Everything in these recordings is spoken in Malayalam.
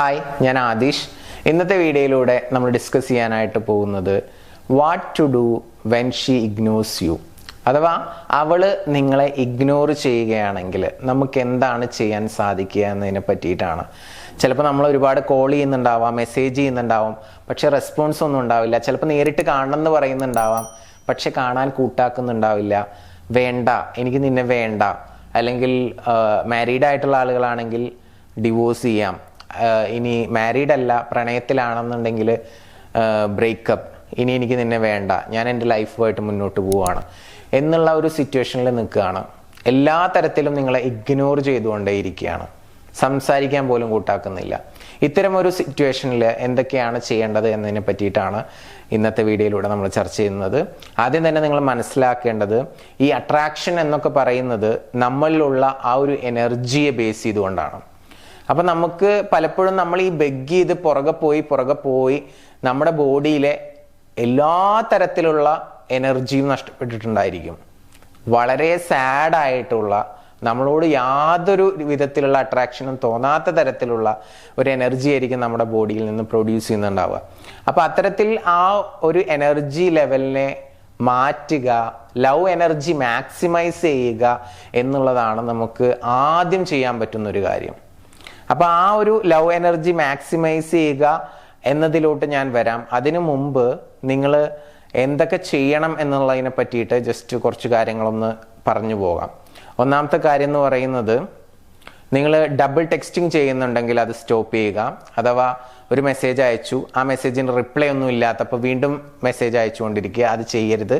ഹായ്, ഞാൻ ആദിഷ്. ഇന്നത്തെ വീഡിയോയിലൂടെ നമ്മൾ ഡിസ്കസ് ചെയ്യാനായിട്ട് പോകുന്നത് what to do when she ignores you, അഥവാ അവൾ നിങ്ങളെ ഇഗ്നോർ ചെയ്യുകയാണെങ്കിൽ നമുക്ക് എന്താണ് ചെയ്യാൻ സാധിക്കുക എന്നതിനെ പറ്റിയിട്ടാണ്. ചിലപ്പോൾ നമ്മൾ ഒരുപാട് കോൾ ചെയ്യുന്നുണ്ടാവാം, മെസ്സേജ് ചെയ്യുന്നുണ്ടാവാം, പക്ഷെ റെസ്പോൺസ് ഒന്നും ഉണ്ടാവില്ല. ചിലപ്പോൾ നേരിട്ട് കാണണമെന്ന് പറയുന്നുണ്ടാവാം, പക്ഷെ കാണാൻ കൂട്ടാക്കുന്നുണ്ടാവില്ല. വേണ്ട, എനിക്ക് നിന്നെ വേണ്ട. അല്ലെങ്കിൽ മാരീഡ് ആയിട്ടുള്ള ആളുകളാണെങ്കിൽ ഡിവോഴ്സ് ചെയ്യാം. ഇനി മാരീഡ് അല്ല, പ്രണയത്തിലാണെന്നുണ്ടെങ്കിൽ ബ്രേക്കപ്പ്, ഇനി എനിക്ക് നിന്നെ വേണ്ട, ഞാൻ എൻ്റെ ലൈഫുമായിട്ട് മുന്നോട്ട് പോവുകയാണ് എന്നുള്ള ഒരു സിറ്റുവേഷനിൽ നിൽക്കുകയാണ്. എല്ലാ തരത്തിലും നിങ്ങളെ ഇഗ്നോർ ചെയ്തുകൊണ്ടേയിരിക്കുകയാണ്, സംസാരിക്കാൻ പോലും കൂട്ടാക്കുന്നില്ല. ഇത്തരം ഒരു സിറ്റുവേഷനിൽ എന്തൊക്കെയാണ് ചെയ്യേണ്ടത് എന്നതിനെ പറ്റിയിട്ടാണ് ഇന്നത്തെ വീഡിയോയിലൂടെ നമ്മൾ ചർച്ച ചെയ്യുന്നത്. ആദ്യം തന്നെ നിങ്ങൾ മനസ്സിലാക്കേണ്ടത്, ഈ അട്രാക്ഷൻ എന്നൊക്കെ പറയുന്നത് നമ്മളിലുള്ള ആ ഒരു എനർജിയെ ബേസ് ചെയ്തുകൊണ്ടാണ്. അപ്പം നമുക്ക് പലപ്പോഴും നമ്മൾ ഈ ബെഗ് ചെയ്ത് പുറകെ പോയി നമ്മുടെ ബോഡിയിലെ എല്ലാ തരത്തിലുള്ള എനർജിയും നഷ്ടപ്പെട്ടിട്ടുണ്ടായിരിക്കും. വളരെ സാഡായിട്ടുള്ള, നമ്മളോട് യാതൊരു വിധത്തിലുള്ള അട്രാക്ഷനും തോന്നാത്ത തരത്തിലുള്ള ഒരു എനർജി ആയിരിക്കും നമ്മുടെ ബോഡിയിൽ നിന്ന് പ്രൊഡ്യൂസ് ചെയ്യുന്നുണ്ടാവുക. അപ്പം അത്തരത്തിൽ ആ ഒരു എനർജി ലെവലിനെ മാറ്റുക, ലവ് എനർജി മാക്സിമൈസ് ചെയ്യുക എന്നുള്ളതാണ് നമുക്ക് ആദ്യം ചെയ്യാൻ പറ്റുന്ന ഒരു കാര്യം. അപ്പം ആ ഒരു ലവ് എനർജി മാക്സിമൈസ് ചെയ്യുക എന്നതിലോട്ട് ഞാൻ വരാം. അതിനു മുമ്പ് നിങ്ങൾ എന്തൊക്കെ ചെയ്യണം എന്നുള്ളതിനെ പറ്റിയിട്ട് ജസ്റ്റ് കുറച്ച് കാര്യങ്ങളൊന്ന് പറഞ്ഞു പോകാം. ഒന്നാമത്തെ കാര്യം എന്ന് പറയുന്നത്, നിങ്ങൾ ഡബിൾ ടെക്സ്റ്റിംഗ് ചെയ്യുന്നുണ്ടെങ്കിൽ അത് സ്റ്റോപ്പ് ചെയ്യുക. അഥവാ ഒരു മെസ്സേജ് അയച്ചു, ആ മെസ്സേജിന് റിപ്ലൈ ഒന്നും ഇല്ലാത്തപ്പോൾ വീണ്ടും മെസ്സേജ് അയച്ചുകൊണ്ടിരിക്കുക, അത് ചെയ്യരുത്.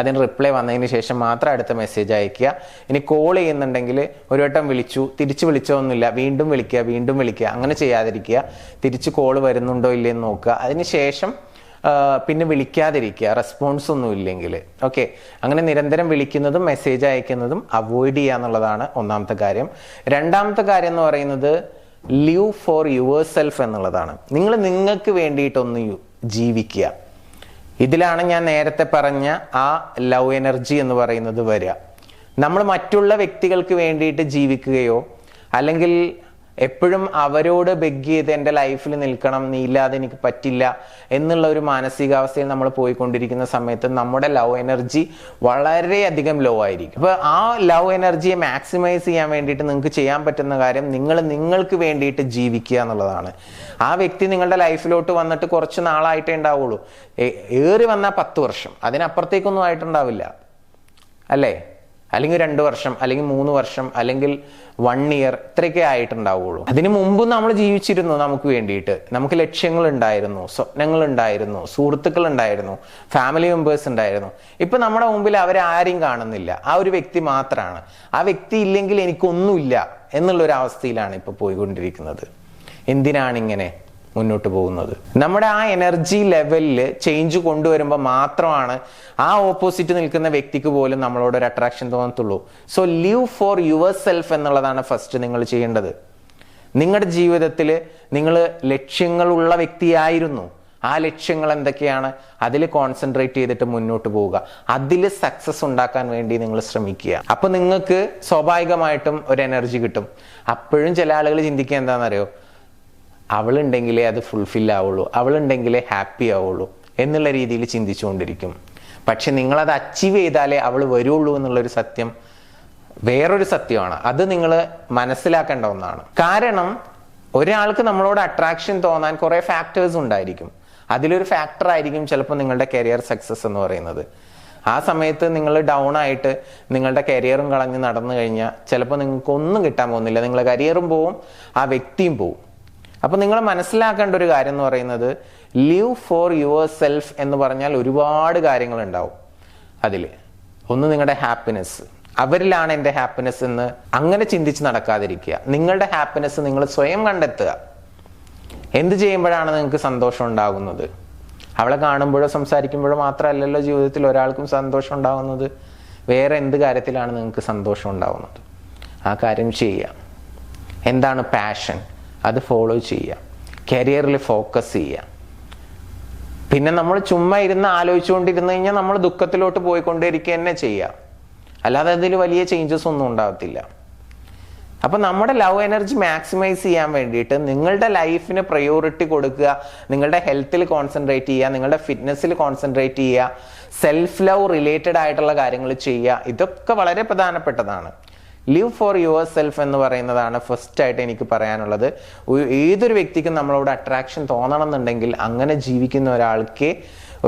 അതിന് റിപ്ലൈ വന്നതിന് ശേഷം മാത്രം അടുത്ത മെസ്സേജ് അയക്കുക. ഇനി കോൾ ചെയ്യുന്നുണ്ടെങ്കിൽ ഒരു വട്ടം വിളിച്ചു, തിരിച്ച് വിളിച്ചൊന്നുമില്ല, വീണ്ടും വിളിക്കുക, അങ്ങനെ ചെയ്യാതിരിക്കുക. തിരിച്ച് കോൾ വരുന്നുണ്ടോ ഇല്ലയെന്ന് നോക്കുക. അതിന് ശേഷം പിന്നെ വിളിക്കാതിരിക്കുക, റെസ്പോൺസ് ഒന്നും ഇല്ലെങ്കിൽ. ഓക്കെ, അങ്ങനെ നിരന്തരം വിളിക്കുന്നതും മെസ്സേജ് അയക്കുന്നതും അവോയ്ഡ് ചെയ്യുക എന്നുള്ളതാണ് ഒന്നാമത്തെ കാര്യം. രണ്ടാമത്തെ കാര്യം എന്ന് പറയുന്നത്, ലിവ് ഫോർ യുവർ സെൽഫ് എന്നുള്ളതാണ്. നിങ്ങൾ നിങ്ങൾക്ക് വേണ്ടിയിട്ടൊന്ന് ജീവിക്കുക. ഇതിലാണ് ഞാൻ നേരത്തെ പറഞ്ഞ ആ ലവ് എനർജി എന്ന് പറയുന്നത് വരിക. നമ്മൾ മറ്റുള്ള വ്യക്തികൾക്ക് വേണ്ടിയിട്ട് ജീവിക്കുകയോ അല്ലെങ്കിൽ എപ്പോഴും അവരോട് ബെഗ് ചെയ്ത് എൻ്റെ ലൈഫിൽ നിൽക്കണം, നീ ഇല്ലാതെ എനിക്ക് പറ്റില്ല എന്നുള്ള ഒരു മാനസികാവസ്ഥയിൽ നമ്മൾ പോയിക്കൊണ്ടിരിക്കുന്ന സമയത്ത് നമ്മുടെ ലവ് എനർജി വളരെയധികം ലോ ആയിരിക്കും. അപ്പോൾ ആ ലവ് എനർജിയെ മാക്സിമൈസ് ചെയ്യാൻ വേണ്ടിയിട്ട് നിങ്ങൾക്ക് ചെയ്യാൻ പറ്റുന്ന കാര്യം, നിങ്ങൾക്ക് വേണ്ടിയിട്ട് ജീവിക്കുക എന്നുള്ളതാണ്. ആ വ്യക്തി നിങ്ങളുടെ ലൈഫിലോട്ട് വന്നിട്ട് കുറച്ച് നാളായിട്ടേ ഉണ്ടാവുള്ളൂ. ഏറി വന്നാൽ 10 വർഷം, അതിനപ്പുറത്തേക്കൊന്നും ആയിട്ടുണ്ടാവില്ല, അല്ലേ? അല്ലെങ്കിൽ 2 വർഷം, അല്ലെങ്കിൽ 3 വർഷം, അല്ലെങ്കിൽ 1 ഇയർ, ഇത്രയൊക്കെ ആയിട്ടുണ്ടാവുള്ളൂ. അതിനു മുമ്പ് നമ്മൾ ജീവിച്ചിരുന്നു നമുക്ക് വേണ്ടിയിട്ട്. നമുക്ക് ലക്ഷ്യങ്ങൾ ഉണ്ടായിരുന്നു, സ്വപ്നങ്ങൾ ഉണ്ടായിരുന്നു, സുഹൃത്തുക്കൾ ഉണ്ടായിരുന്നു, ഫാമിലി മെമ്പേഴ്സ് ഉണ്ടായിരുന്നു. ഇപ്പൊ നമ്മുടെ മുമ്പിൽ അവരാരെയും കാണുന്നില്ല, ആ ഒരു വ്യക്തി മാത്രമാണ്. ആ വ്യക്തി ഇല്ലെങ്കിൽ എനിക്കൊന്നുമില്ല എന്നുള്ളൊരു അവസ്ഥയിലാണ് ഇപ്പൊ പോയിക്കൊണ്ടിരിക്കുന്നത്. എന്തിനാണ് ഇങ്ങനെ മുന്നോട്ട് പോകുന്നത്? നമ്മുടെ ആ എനർജി ലെവലിൽ ചേഞ്ച് കൊണ്ടുവരുമ്പോൾ മാത്രമാണ് ആ ഓപ്പോസിറ്റ് നിൽക്കുന്ന വ്യക്തിക്ക് പോലും നമ്മളോട് ഒരു അട്രാക്ഷൻ തോന്നത്തുള്ളൂ. So live for yourself എന്നുള്ളതാണ് ഫസ്റ്റ് നിങ്ങൾ ചെയ്യേണ്ടത്. നിങ്ങളുടെ ജീവിതത്തിൽ നിങ്ങൾ ലക്ഷ്യങ്ങളുള്ള വ്യക്തിയായിരുന്നു. ആ ലക്ഷ്യങ്ങൾ എന്തൊക്കെയാണ്, അതിൽ കോൺസെൻട്രേറ്റ് ചെയ്തിട്ട് മുന്നോട്ട് പോവുക. അതിൽ സക്സസ് ഉണ്ടാക്കാൻ വേണ്ടി നിങ്ങൾ ശ്രമിക്കുക. അപ്പൊ നിങ്ങൾക്ക് സ്വാഭാവികമായിട്ടും ഒരു എനർജി കിട്ടും. അപ്പോഴും ചില ആളുകൾ ചിന്തിക്കുക എന്താണെന്നറിയോ, അവളുണ്ടെങ്കിലേ അത് ഫുൾഫിൽ ആവുള്ളൂ, അവളുണ്ടെങ്കിലേ ഹാപ്പി ആവുള്ളൂ എന്നുള്ള രീതിയിൽ ചിന്തിച്ചുകൊണ്ടിരിക്കും. പക്ഷെ നിങ്ങളത് അച്ചീവ് ചെയ്താലേ അവൾ വരുള്ളൂ എന്നുള്ളൊരു സത്യം വേറൊരു സത്യമാണ്. അത് നിങ്ങൾ മനസ്സിലാക്കേണ്ട ഒന്നാണ്. കാരണം ഒരാൾക്ക് നമ്മളോട് അട്രാക്ഷൻ തോന്നാൻ കുറേ ഫാക്ടേഴ്സ് ഉണ്ടായിരിക്കും. അതിലൊരു ഫാക്ടർ ആയിരിക്കും ചിലപ്പോൾ നിങ്ങളുടെ കരിയർ സക്സസ് എന്ന് പറയുന്നത്. ആ സമയത്ത് നിങ്ങൾ ഡൗൺ ആയിട്ട് നിങ്ങളുടെ കരിയറും കളഞ്ഞ് നടന്നു കഴിഞ്ഞാൽ ചിലപ്പോൾ നിങ്ങൾക്ക് ഒന്നും കിട്ടാൻ പോകുന്നില്ല. നിങ്ങളുടെ കരിയറും പോവും, ആ വ്യക്തിയും പോവും. അപ്പൊ നിങ്ങൾ മനസ്സിലാക്കേണ്ട ഒരു കാര്യം എന്ന് പറയുന്നത്, ലിവ് ഫോർ യുവർ സെൽഫ് എന്ന് പറഞ്ഞാൽ ഒരുപാട് കാര്യങ്ങൾ ഉണ്ടാവും. അതിൽ ഒന്ന് നിങ്ങളുടെ ഹാപ്പിനെസ്. അവരിലാണ് എൻ്റെ ഹാപ്പിനെസ് എന്ന് അങ്ങനെ ചിന്തിച്ച് നടക്കാതിരിക്കുക. നിങ്ങളുടെ ഹാപ്പിനെസ് നിങ്ങൾ സ്വയം കണ്ടെത്തുക. എന്ത് ചെയ്യുമ്പോഴാണ് നിങ്ങൾക്ക് സന്തോഷം ഉണ്ടാകുന്നത്? അവളെ കാണുമ്പോഴോ സംസാരിക്കുമ്പോഴോ മാത്രമല്ലല്ലോ ജീവിതത്തിൽ ഒരാൾക്കും സന്തോഷം ഉണ്ടാകുന്നത്. വേറെ എന്ത് കാര്യത്തിലാണ് നിങ്ങൾക്ക് സന്തോഷം ഉണ്ടാകുന്നത്? ആ കാര്യം ചെയ്യുക. എന്താണ് പാഷൻ, അത് ഫോളോ ചെയ്യുക. കരിയറിൽ ഫോക്കസ് ചെയ്യുക. പിന്നെ നമ്മൾ ചുമ്മാ ഇരുന്ന് ആലോചിച്ചുകൊണ്ടിരുന്നു കഴിഞ്ഞാൽ നമ്മൾ ദുഃഖത്തിലോട്ട് പോയിക്കൊണ്ടിരിക്കുക തന്നെ ചെയ്യുക. അല്ലാതെ അതിൽ വലിയ ചേഞ്ചസ് ഒന്നും ഉണ്ടാകത്തില്ല. അപ്പോൾ നമ്മുടെ ലവ് എനർജി മാക്സിമൈസ് ചെയ്യാൻ വേണ്ടിയിട്ട് നിങ്ങളുടെ ലൈഫിന് പ്രയോറിറ്റി കൊടുക്കുക, നിങ്ങളുടെ ഹെൽത്തിൽ കോൺസെൻട്രേറ്റ് ചെയ്യുക, നിങ്ങളുടെ ഫിറ്റ്നസ്സിൽ കോൺസെൻട്രേറ്റ് ചെയ്യുക, സെൽഫ് ലവ് റിലേറ്റഡ് ആയിട്ടുള്ള കാര്യങ്ങൾ ചെയ്യുക. ഇതൊക്കെ വളരെ പ്രധാനപ്പെട്ടതാണ്. ലിവ് ഫോർ യുവർ സെൽഫ് എന്ന് പറയുന്നതാണ് ഫസ്റ്റ് ആയിട്ട് എനിക്ക് പറയാനുള്ളത്. ഏതൊരു വ്യക്തിക്കും നമ്മളോട് അട്രാക്ഷൻ തോന്നണം എന്നുണ്ടെങ്കിൽ അങ്ങനെ ജീവിക്കുന്ന ഒരാൾക്ക്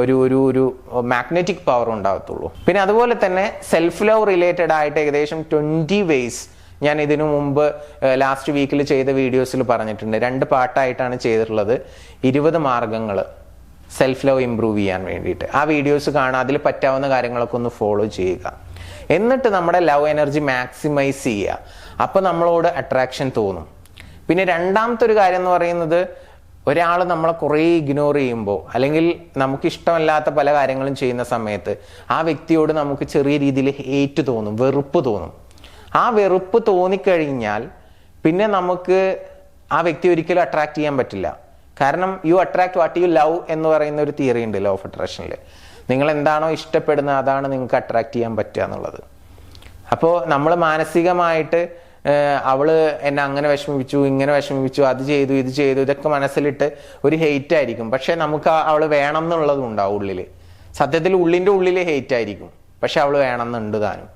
ഒരു മാഗ്നറ്റിക് പവർ ഉണ്ടാകത്തുള്ളൂ. പിന്നെ അതുപോലെ തന്നെ സെൽഫ് ലവ് റിലേറ്റഡ് ആയിട്ട് ഏകദേശം 20 വേസ് ഞാൻ ഇതിനു മുമ്പ് ലാസ്റ്റ് വീക്കിൽ ചെയ്ത വീഡിയോസിൽ പറഞ്ഞിട്ടുണ്ട്. 2 പാർട്ടായിട്ടാണ് ചെയ്തിട്ടുള്ളത്. 20 മാർഗങ്ങൾ സെൽഫ് ലവ് ഇംപ്രൂവ് ചെയ്യാൻ വേണ്ടിയിട്ട്. ആ വീഡിയോസ് കാണാം, അതിൽ പറ്റാവുന്ന കാര്യങ്ങളൊക്കെ ഒന്ന് ഫോളോ ചെയ്യുക. എന്നിട്ട് നമ്മുടെ ലവ് എനർജി മാക്സിമൈസ് ചെയ്യുക. അപ്പോൾ നമ്മളോട് അട്രാക്ഷൻ തോന്നും. പിന്നെ രണ്ടാമത്തെ ഒരു കാര്യം എന്ന് പറയുന്നത്, ഒരാൾ നമ്മളെ കുറേ ഇഗ്നോർ ചെയ്യുമ്പോൾ അല്ലെങ്കിൽ നമുക്ക് ഇഷ്ടമല്ലാത്ത പല കാര്യങ്ങളും ചെയ്യുന്ന സമയത്ത് ആ വ്യക്തിയോട് നമുക്ക് ചെറിയ രീതിയിൽ ഹേറ്റ് തോന്നും, വെറുപ്പ് തോന്നും. ആ വെറുപ്പ് തോന്നിക്കഴിഞ്ഞാൽ പിന്നെ നമുക്ക് ആ വ്യക്തി ഒരിക്കലും അട്രാക്ട് ചെയ്യാൻ പറ്റില്ല. കാരണം you attract what you love എന്ന് പറയുന്ന ഒരു തിയറി ഉണ്ട് ലോ ഓഫ് അട്രാക്ഷനിൽ. നിങ്ങൾ എന്താണോ ഇഷ്ടപ്പെടുന്നത് അതാണ് നിങ്ങൾക്ക് അട്രാക്ട് ചെയ്യാൻ പറ്റുക എന്നുള്ളത്. അപ്പോൾ നമ്മൾ മാനസികമായിട്ട് അവള് എന്നെ അങ്ങനെ വിഷമിപ്പിച്ചു, ഇങ്ങനെ വിഷമിപ്പിച്ചു, അത് ചെയ്തു, ഇത് ചെയ്തു, ഇതൊക്കെ മനസ്സിലിട്ട് ഒരു ഹെയ്റ്റ് ആയിരിക്കും. പക്ഷെ നമുക്ക് അവള് വേണം എന്നുള്ളതും ഉണ്ടാവും ഉള്ളിൽ. സത്യത്തിൽ ഉള്ളിൻ്റെ ഉള്ളിൽ ഹെയ്റ്റ് ആയിരിക്കും, പക്ഷെ അവള് വേണം എന്നുണ്ട് താനും.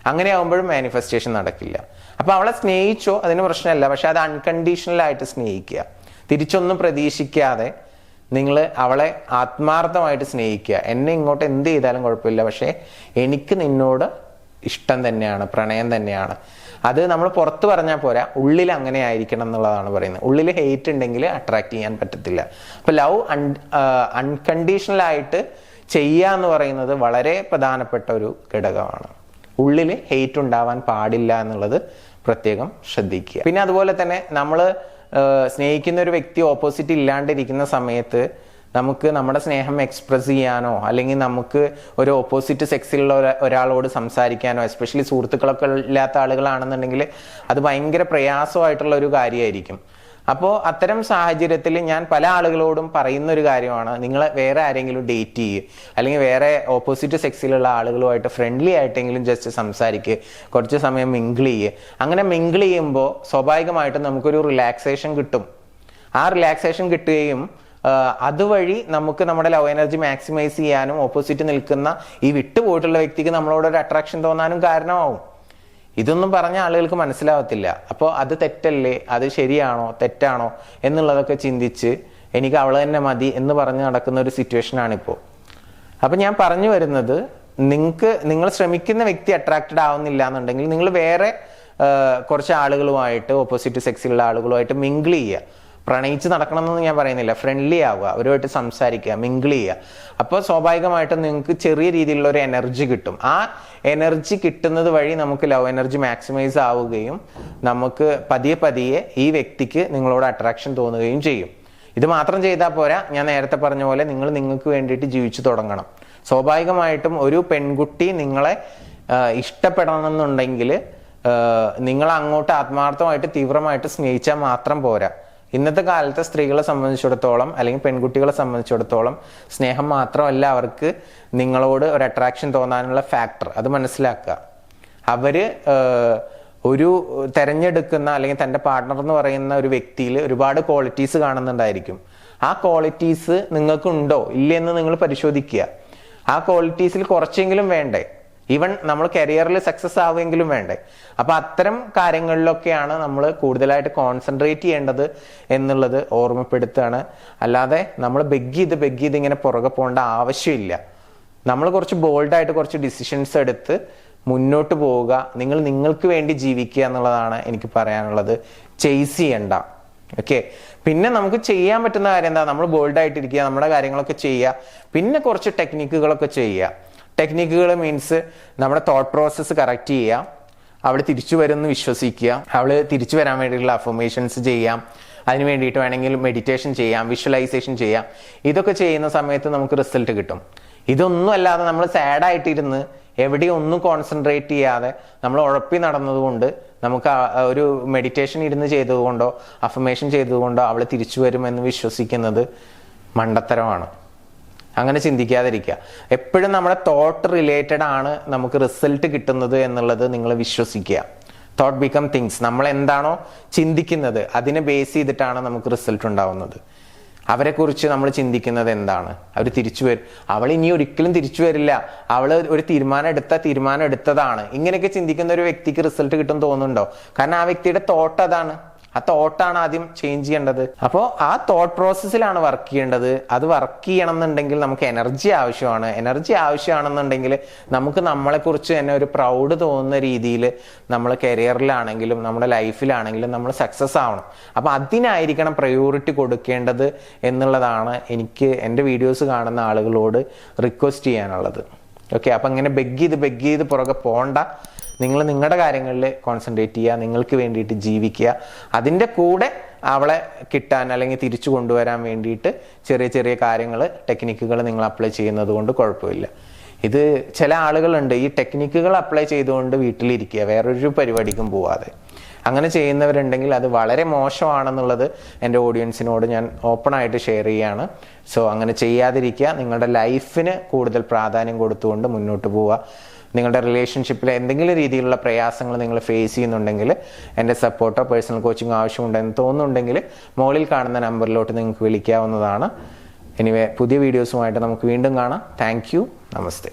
അങ്ങനെ ആകുമ്പോഴും മാനിഫെസ്റ്റേഷൻ നടക്കില്ല. അപ്പൊ അവളെ സ്നേഹിച്ചോ അതിന് പ്രശ്നമല്ല, പക്ഷെ അത് അൺകണ്ടീഷണലായിട്ട് സ്നേഹിക്കുക. തിരിച്ചൊന്നും പ്രതീക്ഷിക്കാതെ നിങ്ങൾ അവളെ ആത്മാർത്ഥമായിട്ട് സ്നേഹിക്കുക. എന്നെ ഇങ്ങോട്ട് എന്ത് ചെയ്താലും കുഴപ്പമില്ല, പക്ഷെ എനിക്ക് നിന്നോട് ഇഷ്ടം തന്നെയാണ്, പ്രണയം തന്നെയാണ്. അത് നമ്മൾ പുറത്ത് പറഞ്ഞാൽ പോരാ, ഉള്ളിൽ അങ്ങനെ ആയിരിക്കണം എന്നുള്ളതാണ് പറയുന്നത്. ഉള്ളിൽ ഹെയ്റ്റ് ഉണ്ടെങ്കിൽ അട്രാക്ട് ചെയ്യാൻ പറ്റത്തില്ല. അപ്പൊ ലവ് അൺകണ്ടീഷണലായിട്ട് ചെയ്യുക എന്ന് പറയുന്നത് വളരെ പ്രധാനപ്പെട്ട ഒരു ഘടകമാണ്. ഉള്ളിൽ ഹെയ്റ്റ് ഉണ്ടാവാൻ പാടില്ല എന്നുള്ളത് പ്രത്യേകം ശ്രദ്ധിക്കുക. പിന്നെ അതുപോലെ തന്നെ നമ്മൾ സ്നേഹിക്കുന്ന ഒരു വ്യക്തി ഓപ്പോസിറ്റ് ഇല്ലാണ്ടിരിക്കുന്ന സമയത്ത് നമുക്ക് നമ്മുടെ സ്നേഹം എക്സ്പ്രസ് ചെയ്യാനോ അല്ലെങ്കിൽ നമുക്ക് ഒരു ഓപ്പോസിറ്റ് സെക്സിലുള്ള ഒരാളോട് സംസാരിക്കാനോ, എസ്പെഷ്യലി സുഹൃത്തുക്കളൊക്കെ ഇല്ലാത്ത ആളുകളാണെന്നുണ്ടെങ്കിൽ അത് ഭയങ്കര പ്രയാസമായിട്ടുള്ള ഒരു കാര്യമായിരിക്കും. അപ്പോൾ അത്തരം സാഹചര്യത്തിൽ ഞാൻ പല ആളുകളോടും പറയുന്ന ഒരു കാര്യമാണ്, നിങ്ങൾ വേറെ ആരെങ്കിലും ഡേറ്റ് ചെയ്യുക, അല്ലെങ്കിൽ വേറെ ഓപ്പോസിറ്റ് സെക്സിലുള്ള ആളുകളുമായിട്ട് ഫ്രണ്ട്ലി ആയിട്ടെങ്കിലും ജസ്റ്റ് സംസാരിക്കുക, കുറച്ച് സമയം മിങ്കിൾ ചെയ്യുക. അങ്ങനെ മിങ്കിൾ ചെയ്യുമ്പോൾ സ്വാഭാവികമായിട്ടും നമുക്കൊരു റിലാക്സേഷൻ കിട്ടും. ആ റിലാക്സേഷൻ കിട്ടുകയും അതുവഴി നമുക്ക് നമ്മുടെ ലവ് എനർജി മാക്സിമൈസ് ചെയ്യാനും ഓപ്പോസിറ്റ് നിൽക്കുന്ന ഈ വിട്ടുപോയിട്ടുള്ള വ്യക്തിക്ക് നമ്മളോടൊരു അട്രാക്ഷൻ തോന്നാനും കാരണമാവും. ഇതൊന്നും പറഞ്ഞ ആളുകൾക്ക് മനസ്സിലാവത്തില്ല. അപ്പോൾ അത് തെറ്റല്ലേ, അത് ശരിയാണോ തെറ്റാണോ എന്നുള്ളതൊക്കെ ചിന്തിച്ച് എനിക്ക് അവൾ തന്നെ മതി എന്ന് പറഞ്ഞ് നടക്കുന്ന ഒരു സിറ്റുവേഷനാണിപ്പോൾ. അപ്പം ഞാൻ പറഞ്ഞു വരുന്നത്, നിങ്ങൾ ശ്രമിക്കുന്ന വ്യക്തി അട്രാക്റ്റഡ് ആവുന്നില്ല എന്നുണ്ടെങ്കിൽ നിങ്ങൾ വേറെ കുറച്ച് ആളുകളുമായിട്ട്, ഓപ്പോസിറ്റ് സെക്സിലുള്ള ആളുകളുമായിട്ട് മിങ്കിൾ ചെയ്യുക. പ്രണയിച്ച് നടക്കണമെന്നൊന്നും ഞാൻ പറയുന്നില്ല, ഫ്രണ്ട്ലി ആവുക, അവരുമായിട്ട് സംസാരിക്കുക, മിങ്കിൾ ചെയ്യുക. അപ്പോൾ സ്വാഭാവികമായിട്ടും നിങ്ങൾക്ക് ചെറിയ രീതിയിലുള്ള ഒരു എനർജി കിട്ടും. ആ എനർജി കിട്ടുന്നത് വഴി നമുക്ക് ലവ് എനർജി മാക്സിമൈസ് ആവുകയും നമുക്ക് പതിയെ പതിയെ ഈ വ്യക്തിക്ക് നിങ്ങളോട് അട്രാക്ഷൻ തോന്നുകയും ചെയ്യും. ഇത് മാത്രം ചെയ്താൽ പോരാ, ഞാൻ നേരത്തെ പറഞ്ഞ പോലെ നിങ്ങൾക്ക് വേണ്ടിയിട്ട് ജീവിച്ചു തുടങ്ങണം. സ്വാഭാവികമായിട്ടും ഒരു പെൺകുട്ടി നിങ്ങളെ ഇഷ്ടപ്പെടണമെന്നുണ്ടെങ്കിൽ നിങ്ങൾ അങ്ങോട്ട് ആത്മാർത്ഥമായിട്ട് തീവ്രമായിട്ട് സ്നേഹിച്ചാൽ മാത്രം പോരാ. ഇന്നത്തെ കാലത്തെ സ്ത്രീകളെ സംബന്ധിച്ചിടത്തോളം അല്ലെങ്കിൽ പെൺകുട്ടികളെ സംബന്ധിച്ചിടത്തോളം സ്നേഹം മാത്രമല്ല അവർക്ക് നിങ്ങളോട് ഒരു അട്രാക്ഷൻ തോന്നാനുള്ള ഫാക്ടർ. അത് മനസ്സിലാക്കുക. അവര് ഒരു തെരഞ്ഞെടുക്കുന്ന അല്ലെങ്കിൽ തൻ്റെ പാർട്ട്ണർ എന്ന് പറയുന്ന ഒരു വ്യക്തിയിൽ ഒരുപാട് ക്വാളിറ്റീസ് കാണുന്നുണ്ടായിരിക്കും. ആ ക്വാളിറ്റീസ് നിങ്ങൾക്കുണ്ടോ ഇല്ലെന്ന് നിങ്ങൾ പരിശോധിക്കുക. ആ ക്വാളിറ്റീസിൽ കുറച്ചെങ്കിലും വേണ്ടേ, ഈവൻ നമ്മൾ കരിയറിൽ സക്സസ് ആവുമെങ്കിലും വേണ്ടേ. അപ്പൊ അത്തരം കാര്യങ്ങളിലൊക്കെയാണ് നമ്മൾ കൂടുതലായിട്ട് കോൺസെൻട്രേറ്റ് ചെയ്യേണ്ടത് എന്നുള്ളത് ഓർമ്മപ്പെടുത്തുകയാണ്. അല്ലാതെ നമ്മൾ ബെഗ് ചെയ്ത് ഇങ്ങനെ പുറകെ പോകേണ്ട ആവശ്യമില്ല. നമ്മൾ കുറച്ച് ബോൾഡായിട്ട് കുറച്ച് ഡിസിഷൻസ് എടുത്ത് മുന്നോട്ട് പോവുക. നിങ്ങൾക്ക് വേണ്ടി ജീവിക്കുക എന്നുള്ളതാണ് എനിക്ക് പറയാനുള്ളത്. ചേസ് ചെയ്യണ്ട. ഓക്കെ. പിന്നെ നമുക്ക് ചെയ്യാൻ പറ്റുന്ന കാര്യം എന്താ, നമ്മൾ ബോൾഡായിട്ടിരിക്കുക, നമ്മുടെ കാര്യങ്ങളൊക്കെ ചെയ്യുക. പിന്നെ കുറച്ച് ടെക്നിക്കുകളൊക്കെ ചെയ്യുക. ടെക്നിക്കുകൾ മീൻസ് നമ്മുടെ തോട്ട് പ്രോസസ്സ് കറക്റ്റ് ചെയ്യുക, അവൾ തിരിച്ചു വരുമെന്ന് വിശ്വസിക്കുക, അവൾ തിരിച്ചു വരാൻ വേണ്ടിയിട്ടുള്ള അഫർമേഷൻസ് ചെയ്യാം, അതിന് വേണ്ടിയിട്ട് വേണമെങ്കിൽ മെഡിറ്റേഷൻ ചെയ്യാം, വിഷ്വലൈസേഷൻ ചെയ്യാം. ഇതൊക്കെ ചെയ്യുന്ന സമയത്ത് നമുക്ക് റിസൾട്ട് കിട്ടും. ഇതൊന്നും അല്ലാതെ നമ്മൾ സാഡായിട്ടിരുന്ന് എവിടെയും ഒന്നും കോൺസെൻട്രേറ്റ് ചെയ്യാതെ നമ്മൾ ഉഴപ്പി നടന്നതുകൊണ്ട് നമുക്ക് ഒരു മെഡിറ്റേഷൻ ഇരുന്ന് ചെയ്തതുകൊണ്ടോ അഫർമേഷൻ ചെയ്തതുകൊണ്ടോ അവൾ തിരിച്ചു വരുമെന്ന് വിശ്വസിക്കുന്നത് മണ്ടത്തരമാണ്. അങ്ങനെ ചിന്തിക്കാതിരിക്കുക. എപ്പോഴും നമ്മുടെ തോട്ട് റിലേറ്റഡ് ആണ് നമുക്ക് റിസൾട്ട് കിട്ടുന്നത് എന്നുള്ളത് നിങ്ങൾ വിശ്വസിക്കുക. Thought become things. നമ്മൾ എന്താണോ ചിന്തിക്കുന്നത് അതിനെ ബേസ് ചെയ്തിട്ടാണ് നമുക്ക് റിസൾട്ട് ഉണ്ടാവുന്നത്. അവരെക്കുറിച്ച് നമ്മൾ ചിന്തിക്കുന്നത് എന്താണ്, അവർ തിരിച്ചു വരും, അവൾ ഇനി ഒരിക്കലും തിരിച്ചു വരില്ല, അവൾ ഒരു തീരുമാനം എടുത്തതാണ്, ഇങ്ങനെയൊക്കെ ചിന്തിക്കുന്ന ഒരു വ്യക്തിക്ക് റിസൾട്ട് കിട്ടും തോന്നുന്നുണ്ടോ? കാരണം ആ വ്യക്തിയുടെ തോട്ട് അതാണ്. ആ തോട്ടാണ് ആദ്യം ചേഞ്ച് ചെയ്യേണ്ടത്. അപ്പോൾ ആ തോട്ട് പ്രോസസ്സിലാണ് വർക്ക് ചെയ്യേണ്ടത്. അത് വർക്ക് ചെയ്യണം എന്നുണ്ടെങ്കിൽ നമുക്ക് എനർജി ആവശ്യമാണ്. എനർജി ആവശ്യമാണെന്നുണ്ടെങ്കിൽ നമുക്ക് നമ്മളെക്കുറിച്ച് തന്നെ ഒരു പ്രൗഡ് തോന്നുന്ന രീതിയിൽ നമ്മൾ കരിയറിലാണെങ്കിലും നമ്മുടെ ലൈഫിലാണെങ്കിലും നമ്മൾ സക്സസ് ആവണം. അപ്പോൾ അതിനായിരിക്കണം പ്രയോറിറ്റി കൊടുക്കേണ്ടത് എന്നുള്ളതാണ് എനിക്ക് എൻ്റെ വീഡിയോസ് കാണുന്ന ആളുകളോട് റിക്വസ്റ്റ് ചെയ്യാനുള്ളത്. ഓക്കെ, അപ്പം ഇങ്ങനെ ബെഗ് ചെയ്ത് പുറകെ പോകണ്ട. നിങ്ങൾ നിങ്ങളുടെ കാര്യങ്ങളിൽ കോൺസെൻട്രേറ്റ് ചെയ്യുക, നിങ്ങൾക്ക് വേണ്ടിയിട്ട് ജീവിക്കുക. അതിൻ്റെ കൂടെ അവളെ കിട്ടാൻ അല്ലെങ്കിൽ തിരിച്ചു കൊണ്ടുവരാൻ വേണ്ടിയിട്ട് ചെറിയ ചെറിയ കാര്യങ്ങൾ, ടെക്നിക്കുകൾ നിങ്ങൾ അപ്ലൈ ചെയ്യുന്നത് കൊണ്ട് കുഴപ്പമില്ല. ഇത് ചില ആളുകളുണ്ട് ഈ ടെക്നിക്കുകൾ അപ്ലൈ ചെയ്തുകൊണ്ട് വീട്ടിലിരിക്കുക, വേറൊരു പരിപാടിക്കും പോവാതെ. അങ്ങനെ ചെയ്യുന്നവരുണ്ടെങ്കിൽ അത് വളരെ മോശമാണെന്നുള്ളത് എൻ്റെ ഓഡിയൻസിനോട് ഞാൻ ഓപ്പണായിട്ട് ഷെയർ ചെയ്യുകയാണ്. സോ അങ്ങനെ ചെയ്യാതിരിക്കുക. നിങ്ങളുടെ ലൈഫിന് കൂടുതൽ പ്രാധാന്യം കൊടുത്തുകൊണ്ട് മുന്നോട്ട് പോവുക. നിങ്ങളുടെ റിലേഷൻഷിപ്പിൽ എന്തെങ്കിലും രീതിയിലുള്ള പ്രയാസങ്ങൾ നിങ്ങൾ ഫേസ് ചെയ്യുന്നുണ്ടെങ്കിൽ എൻ്റെ സപ്പോർട്ടോ പേഴ്സണൽ കോച്ചിങ് ആവശ്യമുണ്ടെന്ന് തോന്നുന്നുണ്ടെങ്കിൽ മുകളിൽ കാണുന്ന നമ്പറിലോട്ട് നിങ്ങൾക്ക് വിളിക്കാവുന്നതാണ്. എനിവേ, പുതിയ വീഡിയോസുമായിട്ട് നമുക്ക് വീണ്ടും കാണാം. Thank you. നമസ്തേ.